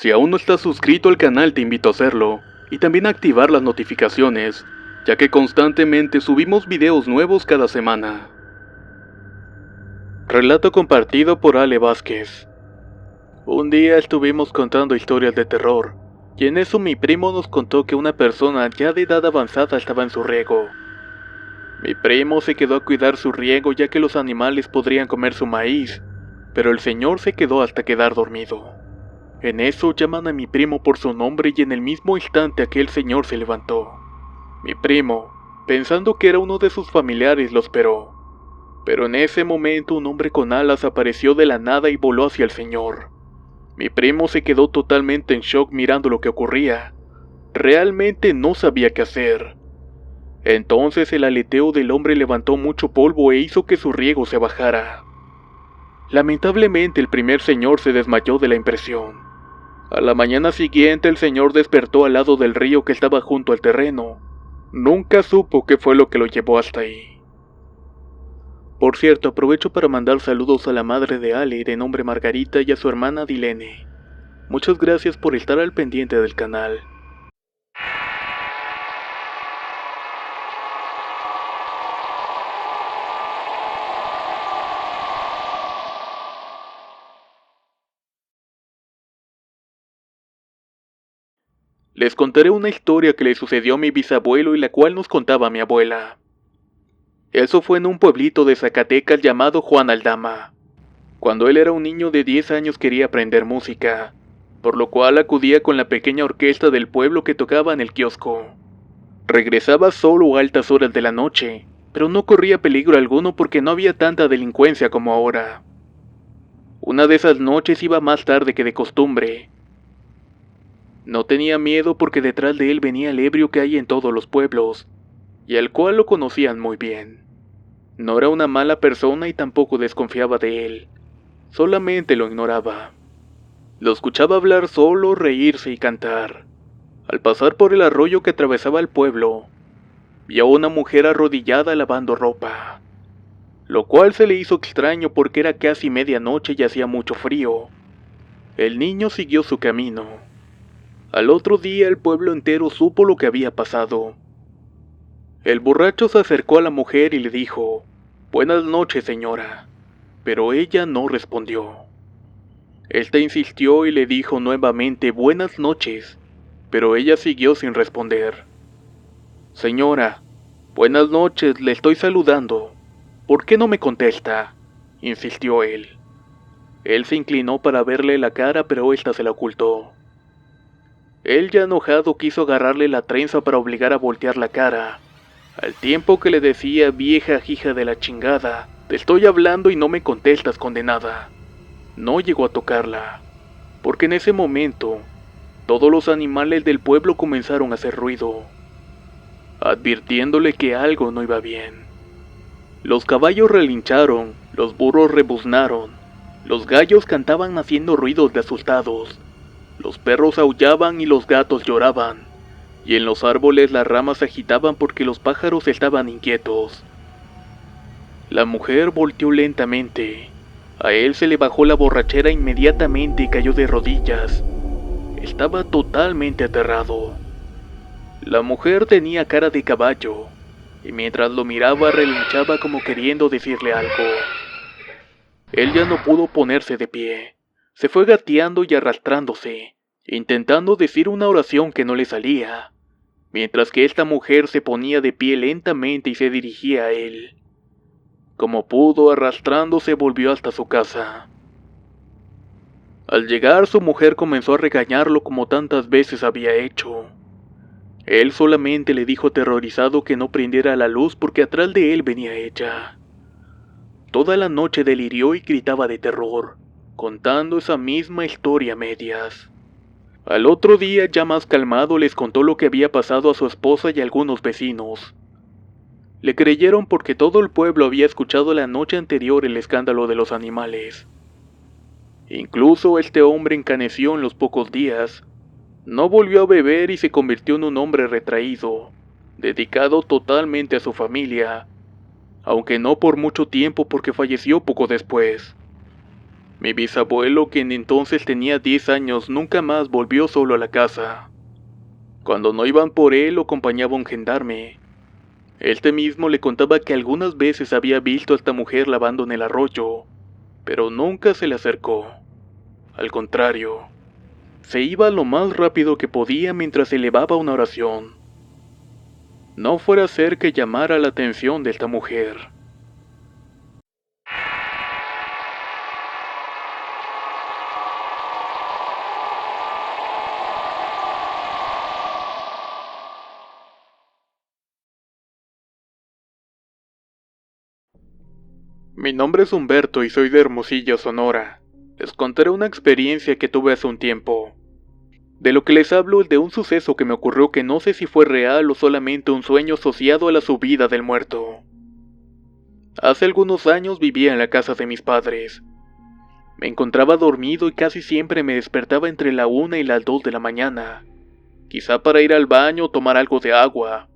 Si aún no estás suscrito al canal te invito a hacerlo, y también a activar las notificaciones, ya que constantemente subimos videos nuevos cada semana. Relato compartido por Ale Vázquez. Un día estuvimos contando historias de terror, y en eso mi primo nos contó que una persona ya de edad avanzada estaba en su riego. Mi primo se quedó a cuidar su riego ya que los animales podrían comer su maíz, pero el señor se quedó hasta quedar dormido. En eso llaman a mi primo por su nombre y en el mismo instante aquel señor se levantó. Mi primo, pensando que era uno de sus familiares, lo esperó. Pero en ese momento un hombre con alas apareció de la nada y voló hacia el señor. Mi primo se quedó totalmente en shock mirando lo que ocurría. Realmente no sabía qué hacer. Entonces el aleteo del hombre levantó mucho polvo e hizo que su riego se bajara. Lamentablemente el primer señor se desmayó de la impresión. A la mañana siguiente el señor despertó al lado del río que estaba junto al terreno. Nunca supo qué fue lo que lo llevó hasta ahí. Por cierto, aprovecho para mandar saludos a la madre de Ale, de nombre Margarita, y a su hermana Dilene. Muchas gracias por estar al pendiente del canal. Les contaré una historia que le sucedió a mi bisabuelo y la cual nos contaba mi abuela. Eso fue en un pueblito de Zacatecas llamado Juan Aldama. Cuando él era un niño de 10 años quería aprender música, por lo cual acudía con la pequeña orquesta del pueblo que tocaba en el kiosco. Regresaba solo a altas horas de la noche, pero no corría peligro alguno porque no había tanta delincuencia como ahora. Una de esas noches iba más tarde que de costumbre. No tenía miedo porque detrás de él venía el ebrio que hay en todos los pueblos, y al cual lo conocían muy bien. No era una mala persona y tampoco desconfiaba de él, solamente lo ignoraba. Lo escuchaba hablar solo, reírse y cantar. Al pasar por el arroyo que atravesaba el pueblo, vio a una mujer arrodillada lavando ropa, lo cual se le hizo extraño porque era casi medianoche y hacía mucho frío. El niño siguió su camino. Al otro día el pueblo entero supo lo que había pasado. El borracho se acercó a la mujer y le dijo: «Buenas noches, señora», pero ella no respondió. Esta insistió y le dijo nuevamente «Buenas noches», pero ella siguió sin responder. «Señora, buenas noches, le estoy saludando. ¿Por qué no me contesta?», insistió él. Él se inclinó para verle la cara, pero ésta se la ocultó. Él, ya enojado, quiso agarrarle la trenza para obligar a voltear la cara, al tiempo que le decía: «Vieja hija de la chingada, te estoy hablando y no me contestas, condenada». No llegó a tocarla, porque en ese momento, todos los animales del pueblo comenzaron a hacer ruido, advirtiéndole que algo no iba bien. Los caballos relincharon, los burros rebuznaron, los gallos cantaban haciendo ruidos de asustados, los perros aullaban y los gatos lloraban, y en los árboles las ramas se agitaban porque los pájaros estaban inquietos. La mujer volteó lentamente. A él se le bajó la borrachera inmediatamente y cayó de rodillas. Estaba totalmente aterrado. La mujer tenía cara de caballo, y mientras lo miraba relinchaba como queriendo decirle algo. Él ya no pudo ponerse de pie. Se fue gateando y arrastrándose, intentando decir una oración que no le salía, mientras que esta mujer se ponía de pie lentamente y se dirigía a él. Como pudo, arrastrándose, volvió hasta su casa. Al llegar, su mujer comenzó a regañarlo como tantas veces había hecho. Él solamente le dijo aterrorizado que no prendiera la luz porque atrás de él venía ella. Toda la noche delirió y gritaba de terror, contando esa misma historia a medias. Al otro día, ya más calmado, les contó lo que había pasado a su esposa y a algunos vecinos. Le creyeron porque todo el pueblo había escuchado la noche anterior el escándalo de los animales. Incluso este hombre encaneció en los pocos días. No volvió a beber y se convirtió en un hombre retraído, dedicado totalmente a su familia, aunque no por mucho tiempo porque falleció poco después. Mi bisabuelo, quien entonces tenía 10 años, nunca más volvió solo a la casa. Cuando no iban por él, lo acompañaba un gendarme. Este mismo le contaba que algunas veces había visto a esta mujer lavando en el arroyo, pero nunca se le acercó. Al contrario, se iba lo más rápido que podía mientras elevaba una oración. No fuera a ser que llamara la atención de esta mujer. Mi nombre es Humberto y soy de Hermosillo, Sonora. Les contaré una experiencia que tuve hace un tiempo. De lo que les hablo es de un suceso que me ocurrió que no sé si fue real o solamente un sueño asociado a la subida del muerto. Hace algunos años vivía en la casa de mis padres. Me encontraba dormido y casi siempre me despertaba entre la 1 y las 2 de la mañana, quizá para ir al baño o tomar algo de agua,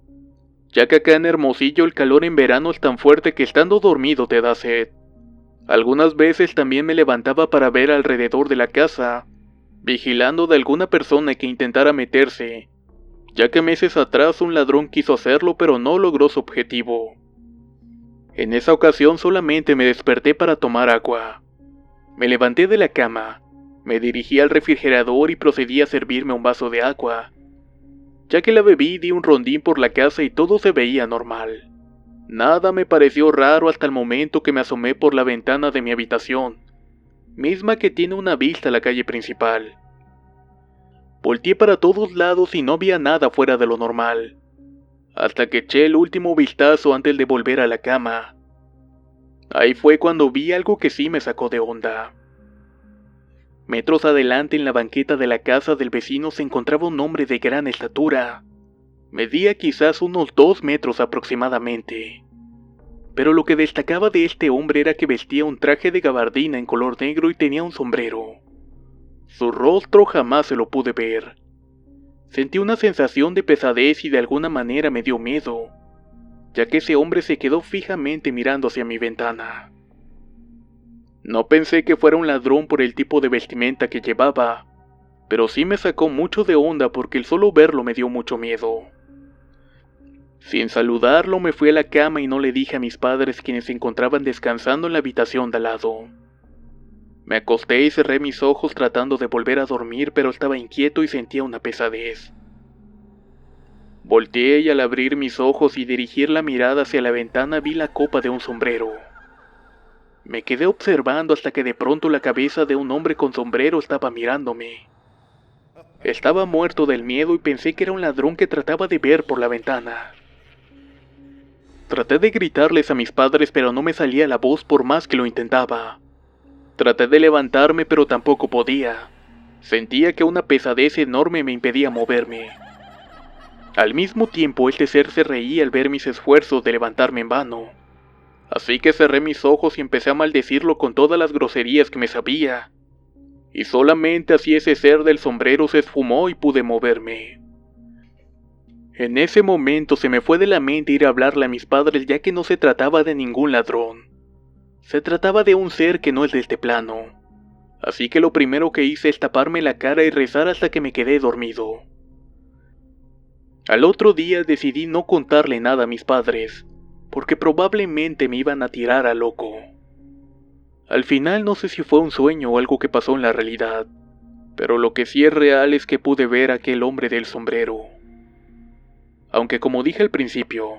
ya que acá en Hermosillo el calor en verano es tan fuerte que estando dormido te da sed. Algunas veces también me levantaba para ver alrededor de la casa, vigilando de alguna persona que intentara meterse, ya que meses atrás un ladrón quiso hacerlo pero no logró su objetivo. En esa ocasión solamente me desperté para tomar agua. Me levanté de la cama, me dirigí al refrigerador y procedí a servirme un vaso de agua. Ya que la bebí, di un rondín por la casa y todo se veía normal. Nada me pareció raro hasta el momento que me asomé por la ventana de mi habitación, misma que tiene una vista a la calle principal. Volteé para todos lados y no había nada fuera de lo normal, hasta que eché el último vistazo antes de volver a la cama. Ahí fue cuando vi algo que sí me sacó de onda. Metros adelante en la banqueta de la casa del vecino se encontraba un hombre de gran estatura. Medía quizás unos 2 metros aproximadamente. Pero lo que destacaba de este hombre era que vestía un traje de gabardina en color negro y tenía un sombrero. Su rostro jamás se lo pude ver. Sentí una sensación de pesadez y de alguna manera me dio miedo, ya que ese hombre se quedó fijamente mirando hacia mi ventana. No pensé que fuera un ladrón por el tipo de vestimenta que llevaba, pero sí me sacó mucho de onda porque el solo verlo me dio mucho miedo. Sin saludarlo me fui a la cama y no le dije a mis padres, quienes se encontraban descansando en la habitación de al lado. Me acosté y cerré mis ojos tratando de volver a dormir, pero estaba inquieto y sentía una pesadez. Volteé y al abrir mis ojos y dirigir la mirada hacia la ventana vi la copa de un sombrero. Me quedé observando hasta que de pronto la cabeza de un hombre con sombrero estaba mirándome. Estaba muerto del miedo y pensé que era un ladrón que trataba de ver por la ventana. Traté de gritarles a mis padres, pero no me salía la voz por más que lo intentaba. Traté de levantarme, pero tampoco podía. Sentía que una pesadez enorme me impedía moverme. Al mismo tiempo, este ser se reía al ver mis esfuerzos de levantarme en vano. Así que cerré mis ojos y empecé a maldecirlo con todas las groserías que me sabía. Y solamente así ese ser del sombrero se esfumó y pude moverme. En ese momento se me fue de la mente ir a hablarle a mis padres, ya que no se trataba de ningún ladrón. Se trataba de un ser que no es de este plano. Así que lo primero que hice es taparme la cara y rezar hasta que me quedé dormido. Al otro día decidí no contarle nada a mis padres, porque probablemente me iban a tirar a loco. Al final no sé si fue un sueño o algo que pasó en la realidad, pero lo que sí es real es que pude ver a aquel hombre del sombrero. Aunque como dije al principio,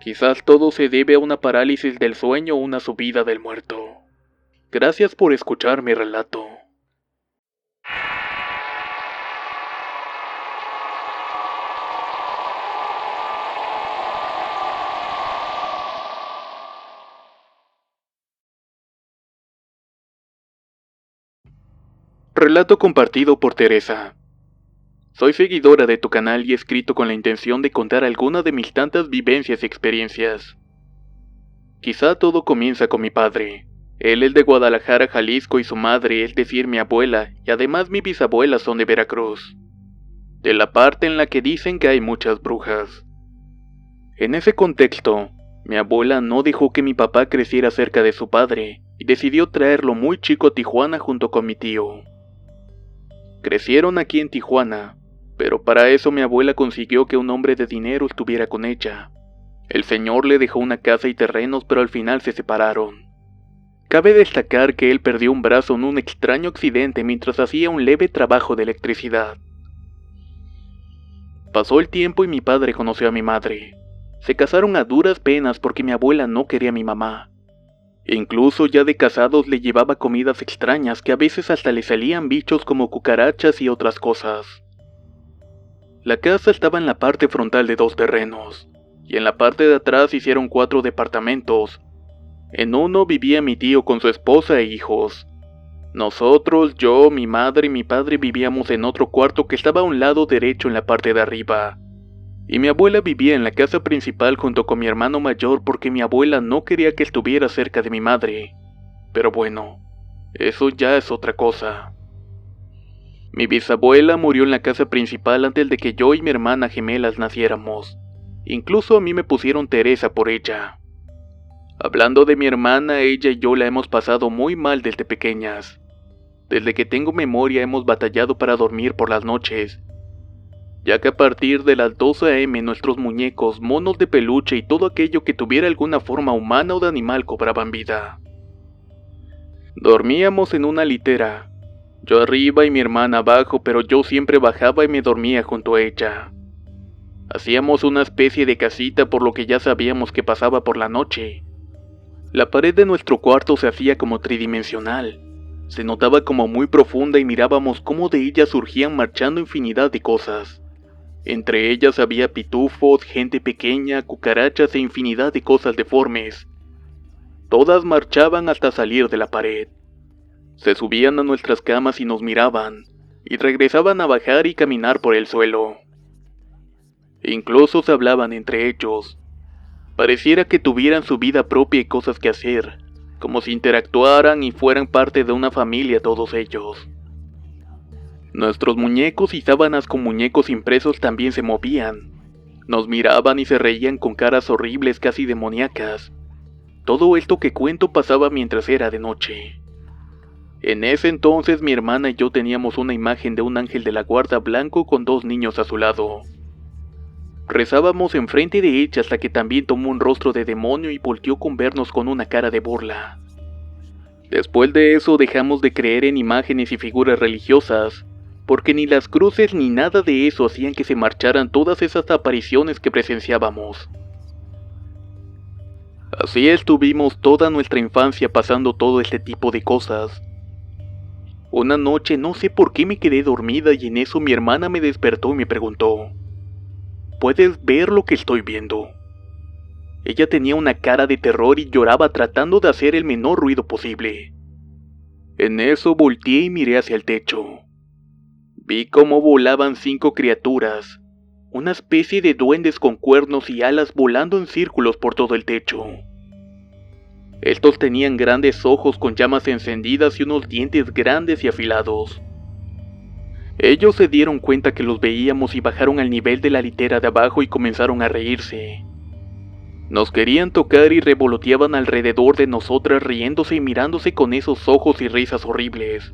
quizás todo se debe a una parálisis del sueño o una subida del muerto. Gracias por escuchar mi relato. Relato compartido por Teresa. Soy seguidora de tu canal y he escrito con la intención de contar alguna de mis tantas vivencias y experiencias. Quizá todo comienza con mi padre. Él es de Guadalajara, Jalisco, y su madre, es decir, mi abuela, y además mi bisabuela, son de Veracruz, de la parte en la que dicen que hay muchas brujas. En ese contexto, mi abuela no dejó que mi papá creciera cerca de su padre, y decidió traerlo muy chico a Tijuana junto con mi tío. Crecieron aquí en Tijuana, pero para eso mi abuela consiguió que un hombre de dinero estuviera con ella. El señor le dejó una casa y terrenos, pero al final se separaron. Cabe destacar que él perdió un brazo en un extraño accidente mientras hacía un leve trabajo de electricidad. Pasó el tiempo y mi padre conoció a mi madre. Se casaron a duras penas porque mi abuela no quería a mi mamá. Incluso ya de casados le llevaba comidas extrañas que a veces hasta le salían bichos como cucarachas y otras cosas. La casa estaba en la parte frontal de 2 terrenos, y en la parte de atrás hicieron 4 departamentos. En uno vivía mi tío con su esposa e hijos. Nosotros, yo, mi madre y mi padre vivíamos en otro cuarto que estaba a un lado derecho en la parte de arriba. Y mi abuela vivía en la casa principal junto con mi hermano mayor porque mi abuela no quería que estuviera cerca de mi madre. Pero bueno, eso ya es otra cosa. Mi bisabuela murió en la casa principal antes de que yo y mi hermana gemelas naciéramos. Incluso a mí me pusieron Teresa por ella. Hablando de mi hermana, ella y yo la hemos pasado muy mal desde pequeñas. Desde que tengo memoria hemos batallado para dormir por las noches, ya que a partir de las 12 a.m. nuestros muñecos, monos de peluche y todo aquello que tuviera alguna forma humana o de animal cobraban vida. Dormíamos en una litera, yo arriba y mi hermana abajo, pero yo siempre bajaba y me dormía junto a ella. Hacíamos una especie de casita por lo que ya sabíamos que pasaba por la noche. La pared de nuestro cuarto se hacía como tridimensional. Se notaba como muy profunda y mirábamos cómo de ella surgían marchando infinidad de cosas. Entre ellas había pitufos, gente pequeña, cucarachas e infinidad de cosas deformes. Todas marchaban hasta salir de la pared. Se subían a nuestras camas y nos miraban, y regresaban a bajar y caminar por el suelo. Incluso se hablaban entre ellos. Pareciera que tuvieran su vida propia y cosas que hacer, como si interactuaran y fueran parte de una familia todos ellos. Nuestros muñecos y sábanas con muñecos impresos también se movían. Nos miraban y se reían con caras horribles casi demoníacas. Todo esto que cuento pasaba mientras era de noche. En ese entonces mi hermana y yo teníamos una imagen de un ángel de la guarda blanco con 2 niños a su lado. Rezábamos enfrente de ella hasta que también tomó un rostro de demonio y volteó con vernos con una cara de burla. Después de eso dejamos de creer en imágenes y figuras religiosas, porque ni las cruces ni nada de eso hacían que se marcharan todas esas apariciones que presenciábamos. Así estuvimos toda nuestra infancia pasando todo este tipo de cosas. Una noche no sé por qué me quedé dormida y en eso mi hermana me despertó y me preguntó: ¿puedes ver lo que estoy viendo? Ella tenía una cara de terror y lloraba tratando de hacer el menor ruido posible. En eso volteé y miré hacia el techo. Vi cómo volaban 5 criaturas, una especie de duendes con cuernos y alas volando en círculos por todo el techo. Estos tenían grandes ojos con llamas encendidas y unos dientes grandes y afilados. Ellos se dieron cuenta que los veíamos y bajaron al nivel de la litera de abajo y comenzaron a reírse. Nos querían tocar y revoloteaban alrededor de nosotras riéndose y mirándose con esos ojos y risas horribles.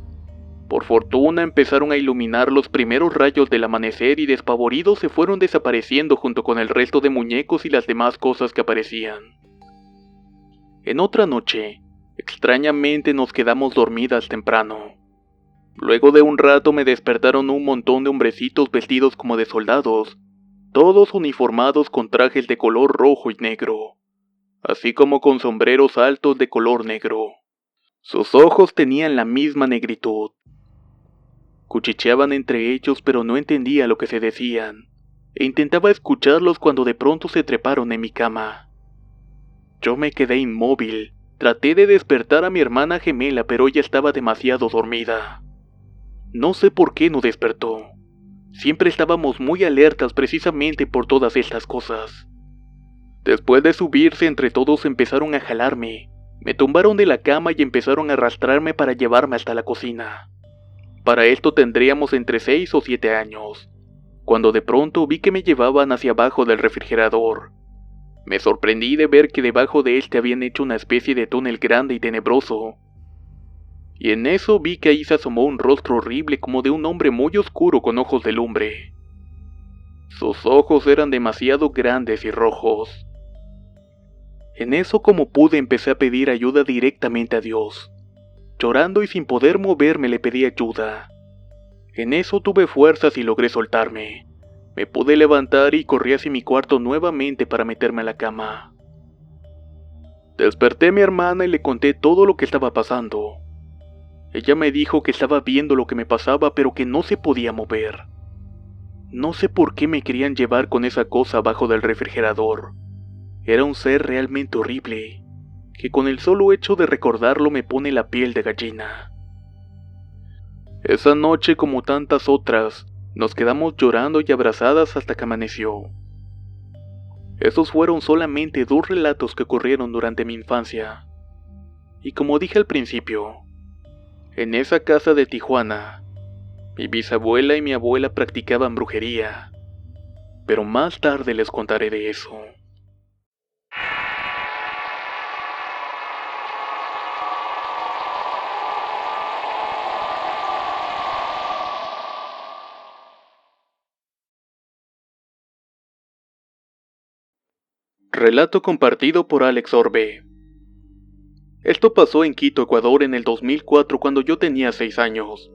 Por fortuna empezaron a iluminar los primeros rayos del amanecer y despavoridos se fueron desapareciendo junto con el resto de muñecos y las demás cosas que aparecían. En otra noche, extrañamente nos quedamos dormidas temprano. Luego de un rato me despertaron un montón de hombrecitos vestidos como de soldados, todos uniformados con trajes de color rojo y negro, así como con sombreros altos de color negro. Sus ojos tenían la misma negritud. Cuchicheaban entre ellos pero no entendía lo que se decían, e intentaba escucharlos cuando de pronto se treparon en mi cama. Yo me quedé inmóvil, traté de despertar a mi hermana gemela pero ella estaba demasiado dormida. No sé por qué no despertó. Siempre estábamos muy alertas precisamente por todas estas cosas. Después de subirse entre todos empezaron a jalarme, me tumbaron de la cama y empezaron a arrastrarme para llevarme hasta la cocina. Para esto tendríamos entre 6 o 7 años, cuando de pronto vi que me llevaban hacia abajo del refrigerador. Me sorprendí de ver que debajo de este habían hecho una especie de túnel grande y tenebroso. Y en eso vi que ahí se asomó un rostro horrible como de un hombre muy oscuro con ojos de lumbre. Sus ojos eran demasiado grandes y rojos. En eso, como pude, empecé a pedir ayuda directamente a Dios. Llorando y sin poder moverme le pedí ayuda. En eso tuve fuerzas y logré soltarme. Me pude levantar y corrí hacia mi cuarto nuevamente para meterme a la cama. Desperté a mi hermana y le conté todo lo que estaba pasando. Ella me dijo que estaba viendo lo que me pasaba, pero que no se podía mover. No sé por qué me querían llevar con esa cosa abajo del refrigerador. Era un ser realmente horrible, que con el solo hecho de recordarlo me pone la piel de gallina. Esa noche, como tantas otras, nos quedamos llorando y abrazadas hasta que amaneció. Esos fueron solamente 2 relatos que ocurrieron durante mi infancia. Y como dije al principio, en esa casa de Tijuana, mi bisabuela y mi abuela practicaban brujería. Pero más tarde les contaré de eso. Relato compartido por Alex Orbe. Esto pasó en Quito, Ecuador en el 2004 cuando yo tenía 6 años.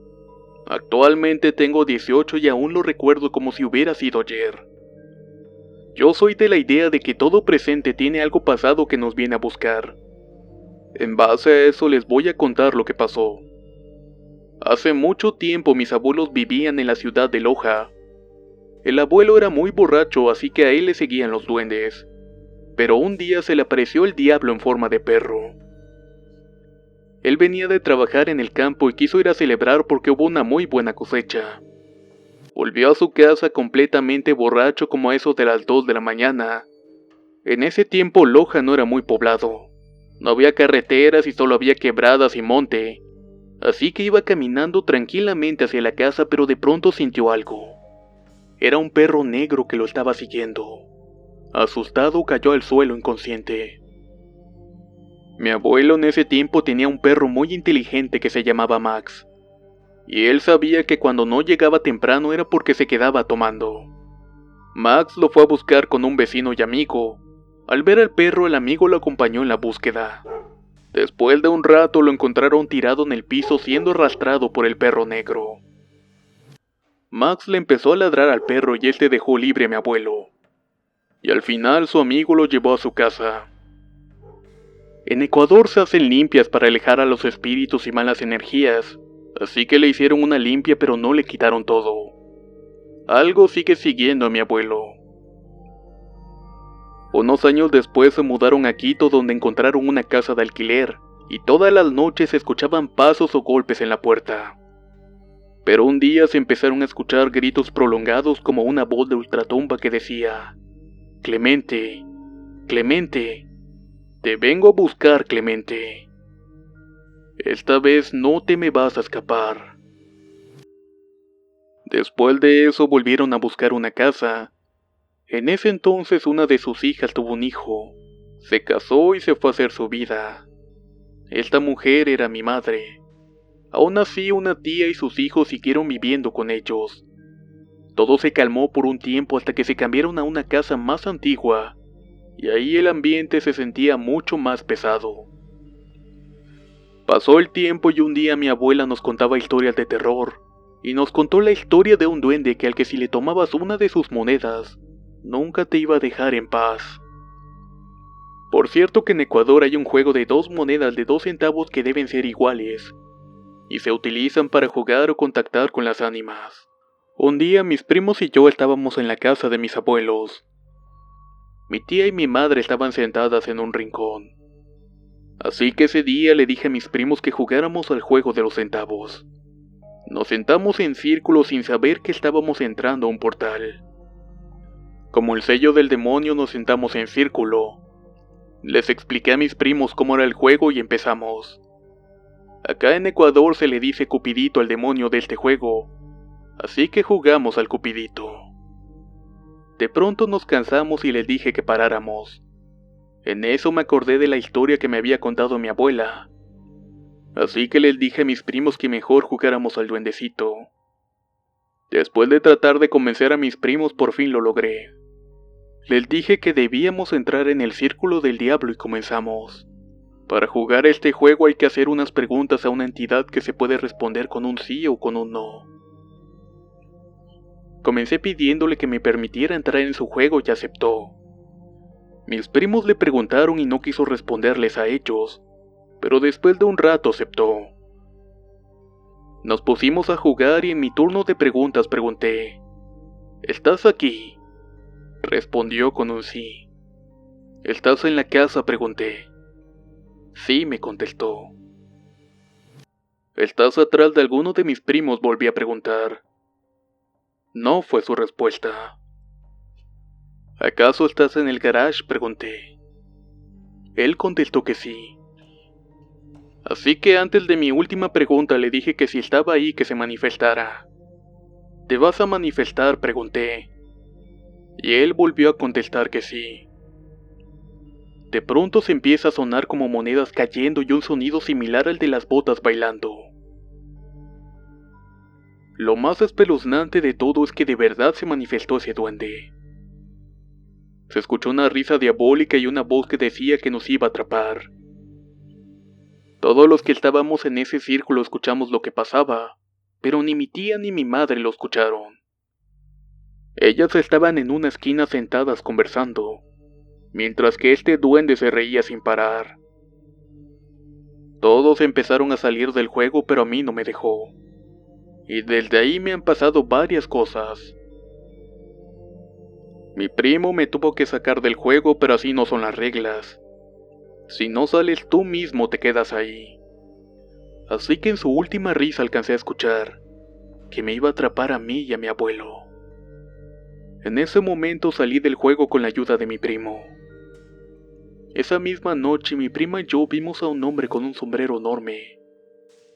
Actualmente tengo 18 y aún lo recuerdo como si hubiera sido ayer. Yo soy de la idea de que todo presente tiene algo pasado que nos viene a buscar. En base a eso les voy a contar lo que pasó. Hace mucho tiempo mis abuelos vivían en la ciudad de Loja. El abuelo era muy borracho, así que a él le seguían los duendes. Pero un día se le apareció el diablo en forma de perro. Él venía de trabajar en el campo y quiso ir a celebrar porque hubo una muy buena cosecha. Volvió a su casa completamente borracho como a eso de las 2 de la mañana. En ese tiempo Loja no era muy poblado. No había carreteras y solo había quebradas y monte. Así que iba caminando tranquilamente hacia la casa, pero de pronto sintió algo. Era un perro negro que lo estaba siguiendo. Asustado cayó al suelo inconsciente. Mi abuelo en ese tiempo tenía un perro muy inteligente que se llamaba Max. Y él sabía que cuando no llegaba temprano era porque se quedaba tomando. Max lo fue a buscar con un vecino y amigo. Al ver al perro, el amigo lo acompañó en la búsqueda. Después de un rato lo encontraron tirado en el piso siendo arrastrado por el perro negro. Max le empezó a ladrar al perro y este dejó libre a mi abuelo. Y al final su amigo lo llevó a su casa. En Ecuador se hacen limpias para alejar a los espíritus y malas energías, así que le hicieron una limpia pero no le quitaron todo. Algo sigue siguiendo a mi abuelo. Unos años después se mudaron a Quito donde encontraron una casa de alquiler, y todas las noches se escuchaban pasos o golpes en la puerta. Pero un día se empezaron a escuchar gritos prolongados como una voz de ultratumba que decía: Clemente, Clemente, te vengo a buscar, Clemente. Esta vez no te me vas a escapar. Después de eso volvieron a buscar una casa. En ese entonces una de sus hijas tuvo un hijo. Se casó y se fue a hacer su vida. Esta mujer era mi madre. Aún así, una tía y sus hijos siguieron viviendo con ellos. Todo se calmó por un tiempo hasta que se cambiaron a una casa más antigua, y ahí el ambiente se sentía mucho más pesado. Pasó el tiempo y un día mi abuela nos contaba historias de terror, y nos contó la historia de un duende que al que si le tomabas una de sus monedas, nunca te iba a dejar en paz. Por cierto que en Ecuador hay un juego de 2 monedas de 2 centavos que deben ser iguales, y se utilizan para jugar o contactar con las ánimas. Un día mis primos y yo estábamos en la casa de mis abuelos. Mi tía y mi madre estaban sentadas en un rincón. Así que ese día le dije a mis primos que jugáramos al juego de los centavos. Nos sentamos en círculo sin saber que estábamos entrando a un portal. Como el sello del demonio nos sentamos en círculo. Les expliqué a mis primos cómo era el juego y empezamos. Acá en Ecuador se le dice Cupidito al demonio de este juego, así que jugamos al Cupidito. De pronto nos cansamos y les dije que paráramos. En eso me acordé de la historia que me había contado mi abuela. Así que les dije a mis primos que mejor jugáramos al duendecito. Después de tratar de convencer a mis primos, por fin lo logré. Les dije que debíamos entrar en el círculo del diablo y comenzamos. Para jugar este juego hay que hacer unas preguntas a una entidad que se puede responder con un sí o con un no. Comencé pidiéndole que me permitiera entrar en su juego y aceptó. Mis primos le preguntaron y no quiso responderles a ellos, pero después de un rato aceptó. Nos pusimos a jugar y en mi turno de preguntas pregunté: ¿estás aquí? Respondió con un sí. ¿Estás en la casa? Pregunté. Sí, me contestó. ¿Estás atrás de alguno de mis primos? Volví a preguntar. No, fue su respuesta. ¿Acaso estás en el garage? Pregunté. Él contestó que sí. Así que antes de mi última pregunta le dije que si estaba ahí que se manifestara. ¿Te vas a manifestar? Pregunté. Y él volvió a contestar que sí. De pronto se empieza a sonar como monedas cayendo y un sonido similar al de las botas bailando. Lo más espeluznante de todo es que de verdad se manifestó ese duende. Se escuchó una risa diabólica y una voz que decía que nos iba a atrapar. Todos los que estábamos en ese círculo escuchamos lo que pasaba, pero ni mi tía ni mi madre lo escucharon. Ellas estaban en una esquina sentadas conversando, mientras que este duende se reía sin parar. Todos empezaron a salir del juego, pero a mí no me dejó. Y desde ahí me han pasado varias cosas. Mi primo me tuvo que sacar del juego, pero así no son las reglas. Si no sales tú mismo te quedas ahí. Así que en su última risa alcancé a escuchar que me iba a atrapar a mí y a mi abuelo. En ese momento salí del juego con la ayuda de mi primo. Esa misma noche mi prima y yo vimos a un hombre con un sombrero enorme,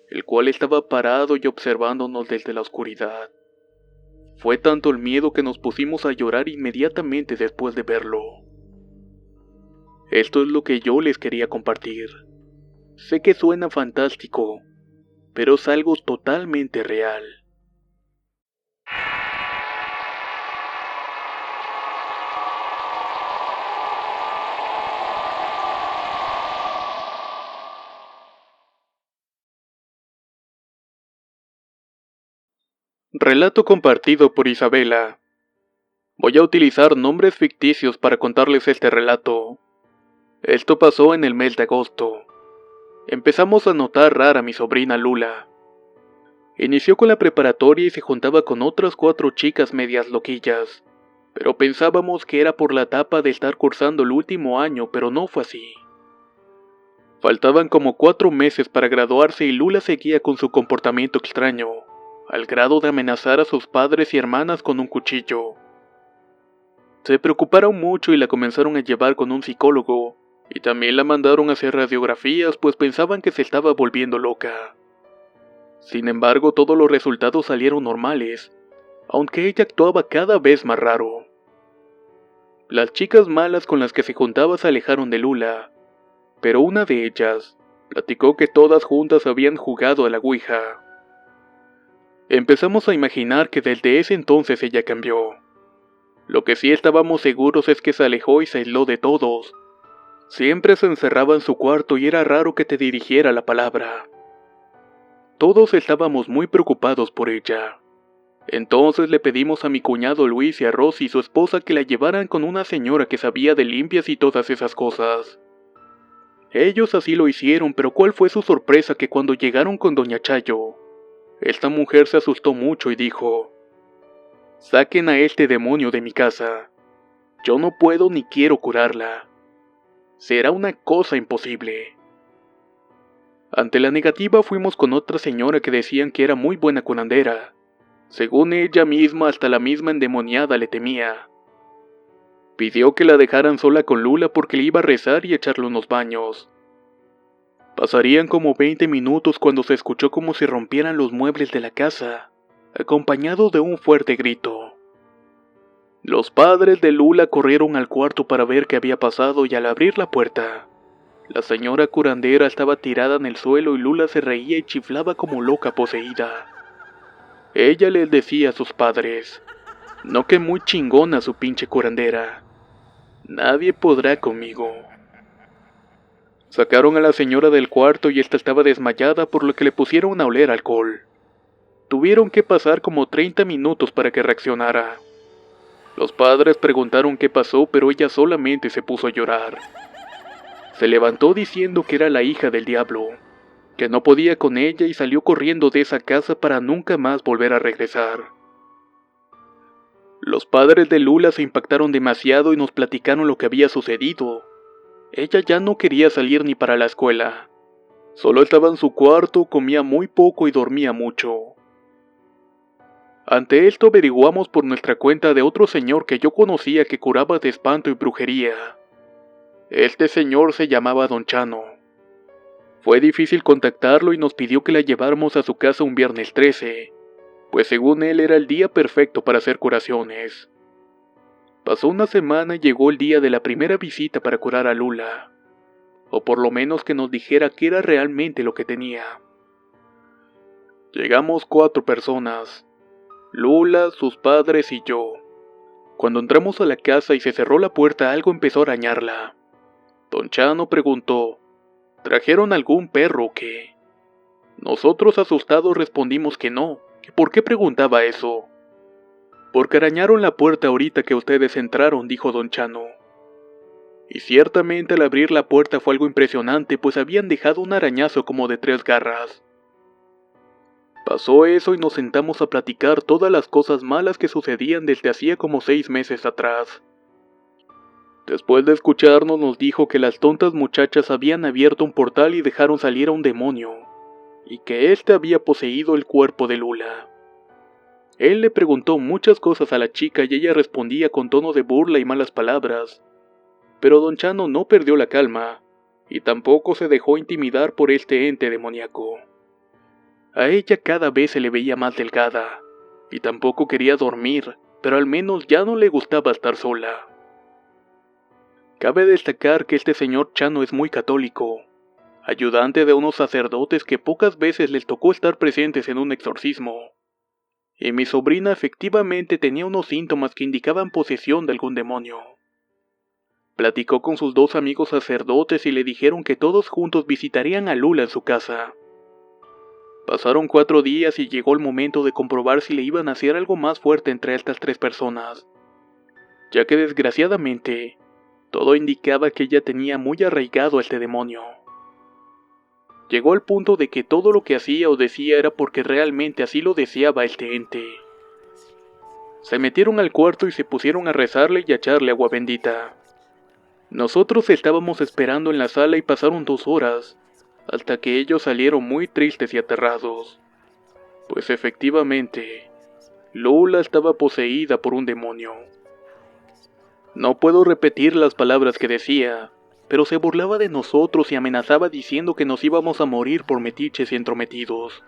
el cual estaba parado y observándonos desde la oscuridad. Fue tanto el miedo que nos pusimos a llorar inmediatamente después de verlo. Esto es lo que yo les quería compartir. Sé que suena fantástico, pero es algo totalmente real. Relato compartido por Isabela. Voy a utilizar nombres ficticios para contarles este relato. Esto pasó en el mes de agosto. Empezamos a notar rara a mi sobrina Lula. Inició con la preparatoria y se juntaba con otras 4 chicas medias loquillas, pero pensábamos que era por la etapa de estar cursando el último año, pero no fue así. Faltaban como 4 meses para graduarse y Lula seguía con su comportamiento extraño, al grado de amenazar a sus padres y hermanas con un cuchillo. Se preocuparon mucho y la comenzaron a llevar con un psicólogo, y también la mandaron a hacer radiografías pues pensaban que se estaba volviendo loca. Sin embargo, todos los resultados salieron normales, aunque ella actuaba cada vez más raro. Las chicas malas con las que se juntaba se alejaron de Lula, pero una de ellas platicó que todas juntas habían jugado a la Ouija. Empezamos a imaginar que desde ese entonces ella cambió. Lo que sí estábamos seguros es que se alejó y se aisló de todos. Siempre se encerraba en su cuarto y era raro que te dirigiera la palabra. Todos estábamos muy preocupados por ella. Entonces le pedimos a mi cuñado Luis y a Rosy, su esposa, que la llevaran con una señora que sabía de limpias y todas esas cosas. Ellos así lo hicieron, pero ¿cuál fue su sorpresa que cuando llegaron con doña Chayo, esta mujer se asustó mucho y dijo: «Saquen a este demonio de mi casa. Yo no puedo ni quiero curarla. Será una cosa imposible». Ante la negativa fuimos con otra señora que decían que era muy buena curandera. Según ella misma, hasta la misma endemoniada le temía. Pidió que la dejaran sola con Lula porque le iba a rezar y echarle unos baños. Pasarían como 20 minutos cuando se escuchó como si rompieran los muebles de la casa, acompañado de un fuerte grito. Los padres de Lula corrieron al cuarto para ver qué había pasado y al abrir la puerta, la señora curandera estaba tirada en el suelo y Lula se reía y chiflaba como loca poseída. Ella les decía a sus padres: no, que muy chingona su pinche curandera. Nadie podrá conmigo. Sacaron a la señora del cuarto y esta estaba desmayada, por lo que le pusieron a oler alcohol. Tuvieron que pasar como 30 minutos para que reaccionara. Los padres preguntaron qué pasó, pero ella solamente se puso a llorar. Se levantó diciendo que era la hija del diablo, que no podía con ella y salió corriendo de esa casa para nunca más volver a regresar. Los padres de Lula se impactaron demasiado y nos platicaron lo que había sucedido. Ella ya no quería salir ni para la escuela. Solo estaba en su cuarto, comía muy poco y dormía mucho. Ante esto averiguamos por nuestra cuenta de otro señor que yo conocía que curaba de espanto y brujería. Este señor se llamaba Don Chano. Fue difícil contactarlo y nos pidió que la lleváramos a su casa un viernes 13, pues según él era el día perfecto para hacer curaciones. Pasó una semana y llegó el día de la primera visita para curar a Lula, o por lo menos que nos dijera qué era realmente lo que tenía. Llegamos 4 personas, Lula, sus padres y yo. Cuando entramos a la casa y se cerró la puerta, algo empezó a arañarla. Don Chano preguntó: ¿trajeron algún perro o qué? Nosotros asustados respondimos que no, que por qué preguntaba eso. Porque arañaron la puerta ahorita que ustedes entraron, dijo Don Chano. Y ciertamente al abrir la puerta fue algo impresionante, pues habían dejado un arañazo como de 3 garras. Pasó eso y nos sentamos a platicar todas las cosas malas que sucedían desde hacía como 6 meses atrás. Después de escucharnos nos dijo que las tontas muchachas habían abierto un portal y dejaron salir a un demonio, y que éste había poseído el cuerpo de Lula. Él le preguntó muchas cosas a la chica y ella respondía con tono de burla y malas palabras, pero Don Chano no perdió la calma, y tampoco se dejó intimidar por este ente demoníaco. A ella cada vez se le veía más delgada, y tampoco quería dormir, pero al menos ya no le gustaba estar sola. Cabe destacar que este señor Chano es muy católico, ayudante de unos sacerdotes que pocas veces les tocó estar presentes en un exorcismo. Y mi sobrina efectivamente tenía unos síntomas que indicaban posesión de algún demonio. Platicó con sus 2 amigos sacerdotes y le dijeron que todos juntos visitarían a Lula en su casa. Pasaron 4 días y llegó el momento de comprobar si le iban a hacer algo más fuerte entre estas 3 personas, ya que desgraciadamente todo indicaba que ella tenía muy arraigado a este demonio. Llegó al punto de que todo lo que hacía o decía era porque realmente así lo deseaba este ente. Se metieron al cuarto y se pusieron a rezarle y a echarle agua bendita. Nosotros estábamos esperando en la sala y pasaron 2 horas, hasta que ellos salieron muy tristes y aterrados. Pues efectivamente, Lula estaba poseída por un demonio. No puedo repetir las palabras que decía, pero se burlaba de nosotros y amenazaba diciendo que nos íbamos a morir por metiches y entrometidos.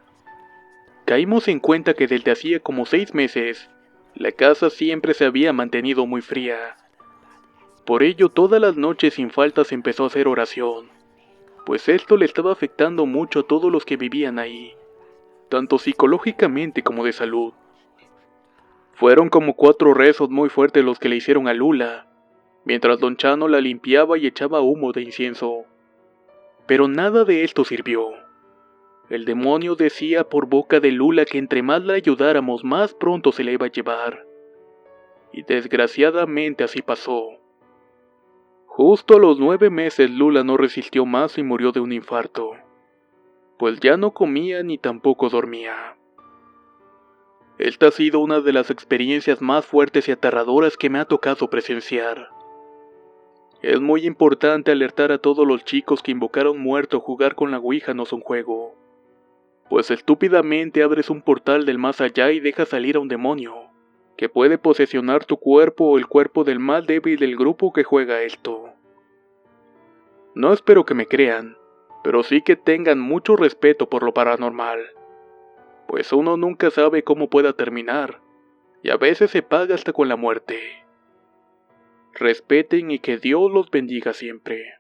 Caímos en cuenta que desde hacía como 6 meses, la casa siempre se había mantenido muy fría. Por ello todas las noches sin falta se empezó a hacer oración, pues esto le estaba afectando mucho a todos los que vivían ahí, tanto psicológicamente como de salud. Fueron como 4 rezos muy fuertes los que le hicieron a Lula, mientras Don Chano la limpiaba y echaba humo de incienso. Pero nada de esto sirvió. El demonio decía por boca de Lula que entre más la ayudáramos, más pronto se la iba a llevar. Y desgraciadamente así pasó. Justo a los 9 meses Lula no resistió más y murió de un infarto, pues ya no comía ni tampoco dormía. Esta ha sido una de las experiencias más fuertes y aterradoras que me ha tocado presenciar. Es muy importante alertar a todos los chicos que invocar a un muerto o jugar con la ouija no es un juego, pues estúpidamente abres un portal del más allá y dejas salir a un demonio, que puede posesionar tu cuerpo o el cuerpo del más débil del grupo que juega esto. No espero que me crean, pero sí que tengan mucho respeto por lo paranormal, pues uno nunca sabe cómo pueda terminar, y a veces se paga hasta con la muerte. respeten y que Dios los bendiga siempre.